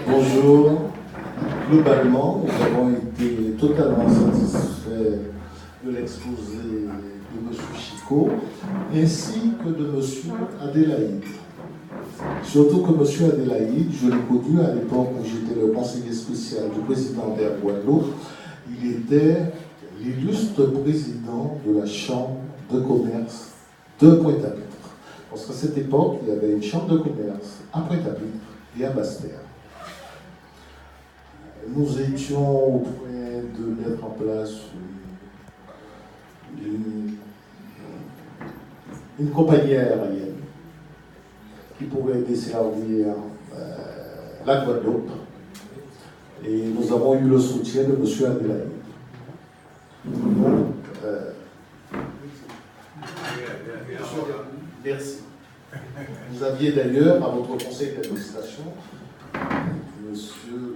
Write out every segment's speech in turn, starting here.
Bonjour. Globalement, nous avons été totalement satisfaits de l'exposé de M. Chicot ainsi que de M. Adélaïde. Surtout que M. Adélaïde, je l'ai connu à l'époque où j'étais le conseiller spécial du président d'Air Guadeloupe. Il était l'illustre président de la Chambre de commerce de Pointe-à-Pitre. Parce qu'à cette époque, il y avait une chambre de commerce à Pointe-à-Pitre et à Basse-Terre. Nous étions au point de mettre en place une compagnie aérienne qui pourrait desservir la Guadeloupe. Et nous avons eu le soutien de M. Adélaïde. Donc, merci. Vous aviez d'ailleurs à votre conseil d'administration monsieur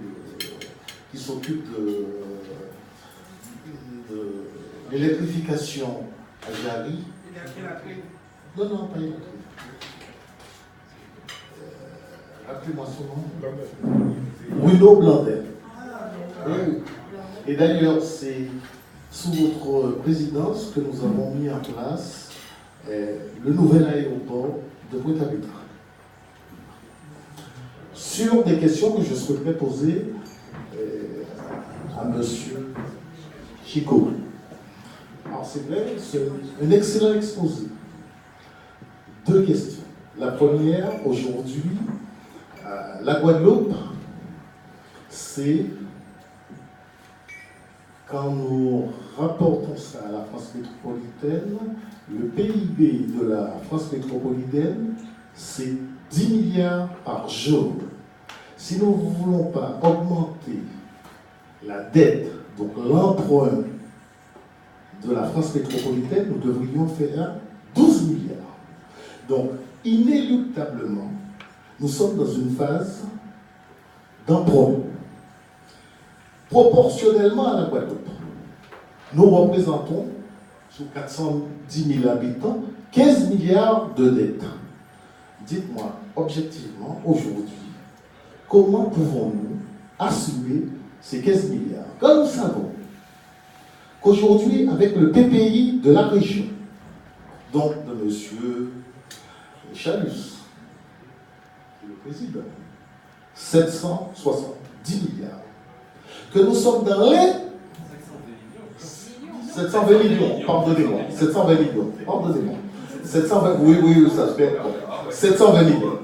qui s'occupe de l'électrification à Jarry. Non, pas électrique. Rappelez-moi son nom. Bruno Blandet. Oui. Et d'ailleurs, c'est sous votre présidence que nous avons mis en place le nouvel aéroport de Pointe-à-Pitre. Sur des questions que je souhaiterais poser à M. Chicot. Alors c'est vrai, c'est un excellent exposé. Deux questions. La première, aujourd'hui, la Guadeloupe, c'est quand nous rapportons ça à la France métropolitaine, le PIB de la France métropolitaine, c'est 10 milliards par jour. Si nous ne voulons pas augmenter la dette, donc l'emprunt de la France métropolitaine, nous devrions faire 12 milliards. Donc, inéluctablement, nous sommes dans une phase d'emprunt. Proportionnellement à la Guadeloupe, nous représentons, sur 410 000 habitants, 15 milliards de dettes. Dites-moi, objectivement, aujourd'hui, comment pouvons-nous assumer ces 15 milliards? Quand nous savons qu'aujourd'hui, avec le PPI de la région, donc de M. Chalus, le président, 770 milliards, que nous sommes dans les 720 millions, pardonnez-moi, 720 millions, pardonnez-moi. 720, oui, ça se fait. 720 millions.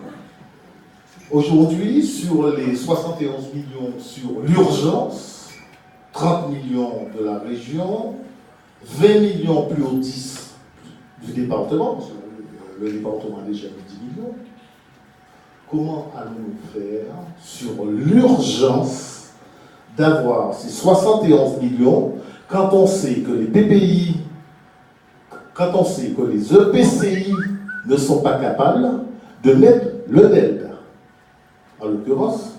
Aujourd'hui, sur les 71 millions sur l'urgence, 30 millions de la région, 20 millions plus au 10 du département, parce que le département a déjà eu 10 millions. Comment allons-nous faire sur l'urgence d'avoir ces 71 millions quand on sait que les PPI, quand on sait que les EPCI ne sont pas capables de mettre le delta? En l'occurrence,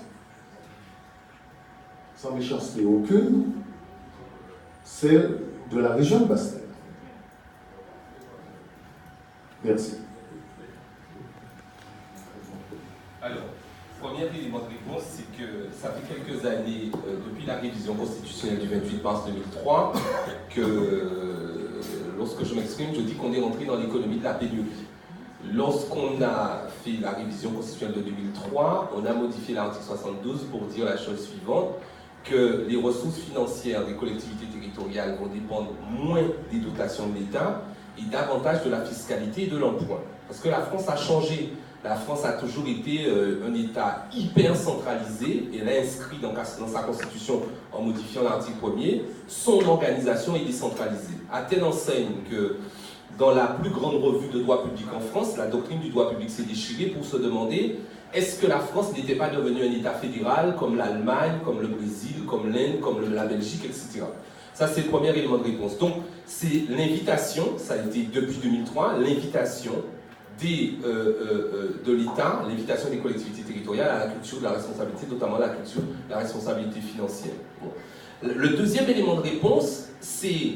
sans méchanceté aucune, celle de la région de Basse-Terre. Merci. Alors, premier élément de réponse, c'est que ça fait quelques années, depuis la révision constitutionnelle du 28 mars 2003, que lorsque je m'exprime, je dis qu'on est rentré dans l'économie de la pénurie. Lorsqu'on a fait la révision constitutionnelle de 2003, on a modifié l'article 72 pour dire la chose suivante, que les ressources financières des collectivités territoriales vont dépendre moins des dotations de l'État et davantage de la fiscalité et de l'emprunt. Parce que la France a changé. La France a toujours été un État hyper centralisé. Et elle a inscrit dans sa constitution, en modifiant l'article 1er, son organisation est décentralisée. À telle enseigne que dans la plus grande revue de droit public en France, la doctrine du droit public s'est déchirée pour se demander est-ce que la France n'était pas devenue un État fédéral comme l'Allemagne, comme le Brésil, comme l'Inde, comme la Belgique, etc. Ça, c'est le premier élément de réponse. Donc, c'est l'invitation, ça a été depuis 2003, l'invitation de l'État, l'invitation des collectivités territoriales à la culture de la responsabilité, notamment la culture de la responsabilité financière. Bon. Le deuxième élément de réponse, c'est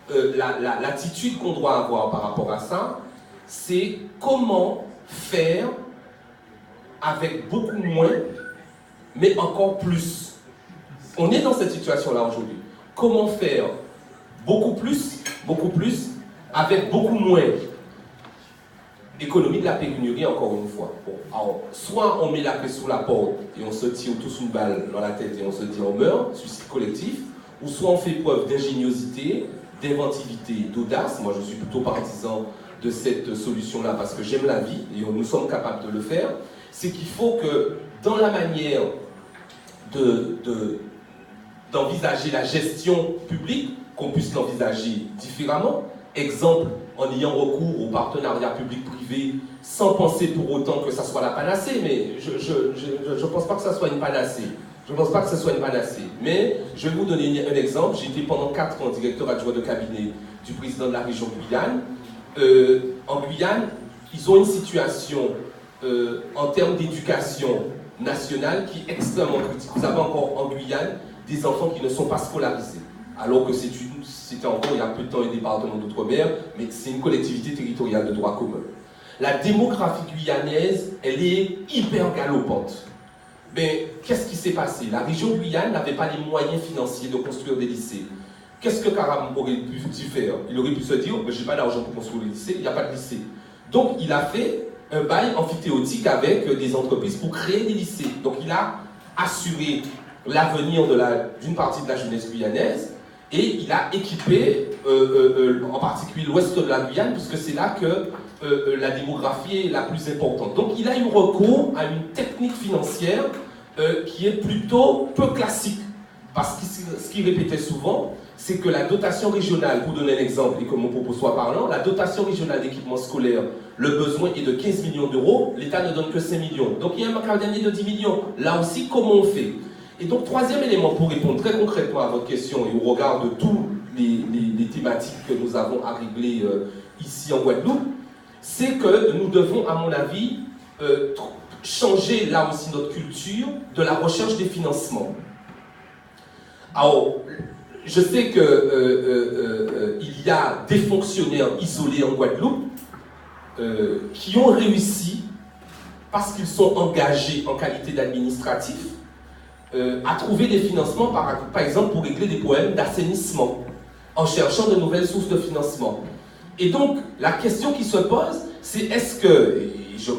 l'attitude qu'on doit avoir par rapport à ça, c'est comment faire avec beaucoup moins, mais encore plus. On est dans cette situation-là aujourd'hui. Comment faire beaucoup plus, avec beaucoup moins? Économie de la pénurie, encore une fois. Bon, alors, soit on met la clé sous la porte et on se tire tous une balle dans la tête et on se dit on meurt, suicide collectif, ou soit on fait preuve d'ingéniosité, d'inventivité, d'audace. Moi, je suis plutôt partisan de cette solution-là parce que j'aime la vie et nous sommes capables de le faire. C'est qu'il faut que dans la manière d'envisager la gestion publique, qu'on puisse l'envisager différemment. Exemple, en ayant recours au partenariat public-privé sans penser pour autant que ça soit la panacée, mais je ne pense pas que ça soit une panacée. Mais je vais vous donner un exemple. J'ai été pendant 4 ans directeur adjoint de cabinet du président de la région Guyane. En Guyane, ils ont une situation en termes d'éducation nationale qui est extrêmement critique. Vous avez encore en Guyane des enfants qui ne sont pas scolarisés, alors que c'était encore il y a peu de temps un département d'outre-mer, mais c'est une collectivité territoriale de droit commun. La démographie guyanaise, elle est hyper galopante. Mais qu'est-ce qui s'est passé? La région Guyane n'avait pas les moyens financiers de construire des lycées. Qu'est-ce que Karam aurait pu faire? Il aurait pu se dire, je n'ai pas d'argent pour construire des lycées, il n'y a pas de lycée. Donc il a fait un bail amphithéotique avec des entreprises pour créer des lycées. Donc il a assuré l'avenir d'une partie de la jeunesse guyanaise et il a équipé en particulier l'ouest de la Guyane puisque c'est là que la démographie est la plus importante. Donc il a eu recours à une technique financière qui est plutôt peu classique parce que ce qu'il répétait souvent, c'est que la dotation régionale, pour donner un exemple et que mon propos soit parlant, la dotation régionale d'équipement scolaire, le besoin est de 15 millions d'euros, l'État ne donne que 5 millions. Donc il y a un manque à gagner de 10 millions. Là aussi, comment on fait? Et donc, troisième élément pour répondre très concrètement à votre question et au regard de toutes les thématiques que nous avons à régler ici en Guadeloupe, c'est que nous devons, à mon avis, changer là aussi notre culture de la recherche des financements. Alors, je sais qu'il y a des fonctionnaires isolés en Guadeloupe qui ont réussi, parce qu'ils sont engagés en qualité d'administratifs, à trouver des financements, par exemple, pour régler des problèmes d'assainissement, en cherchant de nouvelles sources de financement. Et donc, la question qui se pose, c'est est-ce que,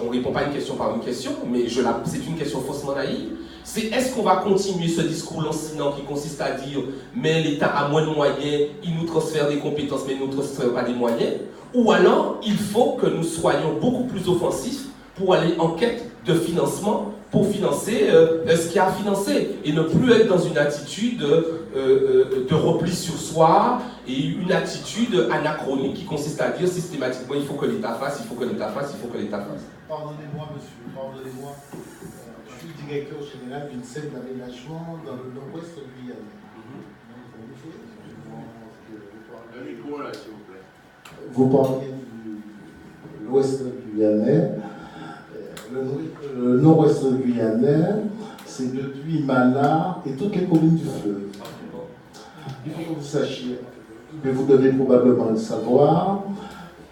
on ne répond pas à une question par une question, mais c'est une question faussement naïve, c'est est-ce qu'on va continuer ce discours lancinant qui consiste à dire « mais l'État a moins de moyens, il nous transfère des compétences, mais il ne nous transfère pas des moyens », ou alors il faut que nous soyons beaucoup plus offensifs pour aller en quête de financement, pour financer ce qu'il y a à financer, et ne plus être dans une attitude de repli sur soi, et une attitude anachronique qui consiste à dire systématiquement il faut que l'État fasse, il faut que l'État fasse, il faut que l'État fasse. Pardonnez-moi monsieur, pardonnez-moi. Je suis directeur général d'une scène d'aménagement dans le nord-ouest guyanais. Vous parliez de l'ouest guyanais. Le nord-ouest guyanais, c'est depuis Mana et toutes les communes du fleuve. Il faut que vous sachiez, mais vous devez probablement le savoir,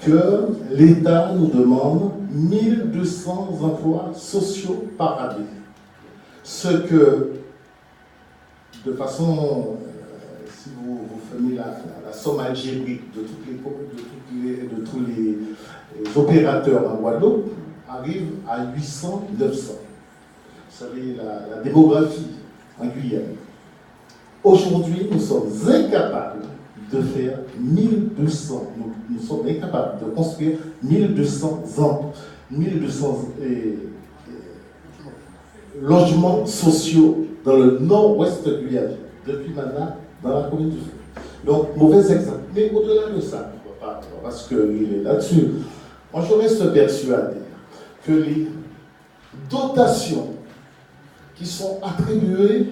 que l'État nous demande 1200 emplois sociaux par année. Ce que, de façon, si vous faites la somme algébrique de tous les opérateurs en Guadeloupe, arrive à 800, 900. Vous savez, la démographie en Guyane. Aujourd'hui, nous sommes incapables de faire 1200. Nous sommes incapables de construire 1200 logements sociaux dans le nord-ouest guyanais, depuis maintenant dans la commune du Feu. Donc, mauvais exemple. Mais au-delà de ça, parce qu'il est là-dessus, moi je reste persuadé que les dotations qui sont attribuées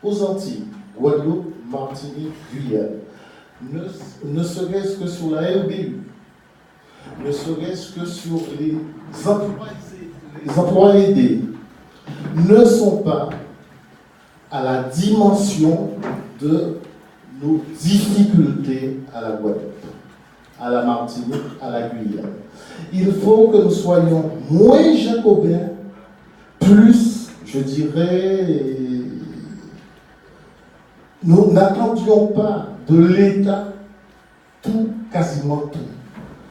aux Antilles, Guadeloupe, Martinique, Guyane, ne serait-ce que sur la RBU, ne serait-ce que sur les emplois aidés, ne sont pas à la dimension de nos difficultés à la Guadeloupe, à la Martinique, à la Guyane. Il faut que nous soyons moins jacobins plus, je dirais, nous n'attendions pas de l'État tout, quasiment tout.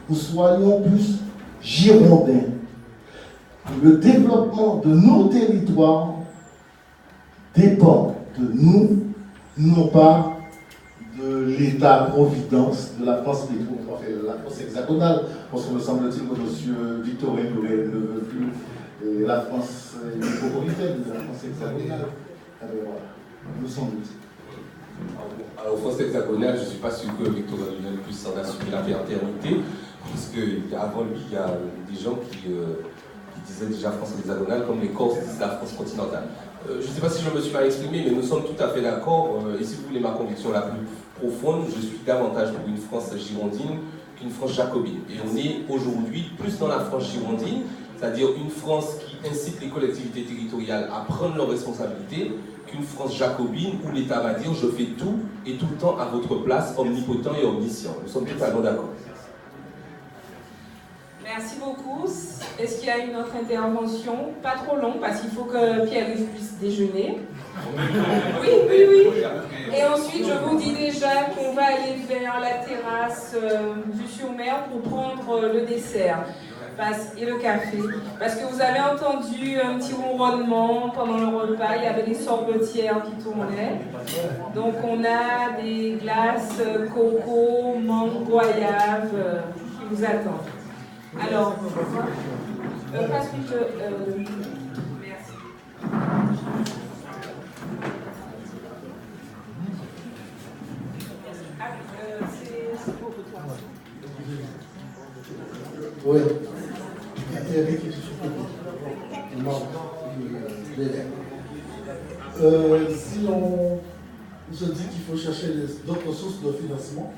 Nous soyons plus girondins. Le développement de nos territoires dépend de nous, non pas de l'État-providence de la France la France hexagonale, parce que me semble-t-il que M. Victorin ne veut plus la France métropolitaine, la France hexagonale. Alors voilà, nous semble-t-il. Alors, France hexagonale, je ne suis pas sûr que Victorin Lionel puisse en assumer la paternité, parce qu'avant lui, il y a des gens qui disaient déjà France hexagonale, comme les Corses disent la France continentale. Je ne sais pas si je me suis mal exprimé, mais nous sommes tout à fait d'accord. Et si vous voulez ma conviction la plus profonde, je suis davantage pour une France girondine qu'une France jacobine. Et on est aujourd'hui plus dans la France girondine, c'est-à-dire une France qui incite les collectivités territoriales à prendre leurs responsabilités, qu'une France jacobine où l'État va dire je fais tout et tout le temps à votre place, omnipotent et omniscient. Nous sommes totalement d'accord. Merci beaucoup. Est-ce qu'il y a une autre intervention? Pas trop long, parce qu'il faut que Pierre-Yves puisse déjeuner. Oui. Et ensuite, je vous dis déjà qu'on va aller vers la terrasse vue sur mer pour prendre le dessert et le café. Parce que vous avez entendu un petit ronronnement pendant le repas, il y avait des sorbetières qui tournaient. Donc on a des glaces coco, mangue, goyave qui vous attendent. Alors, passe vite, merci. Oui. Si on se dit qu'il faut chercher d'autres sources de financement,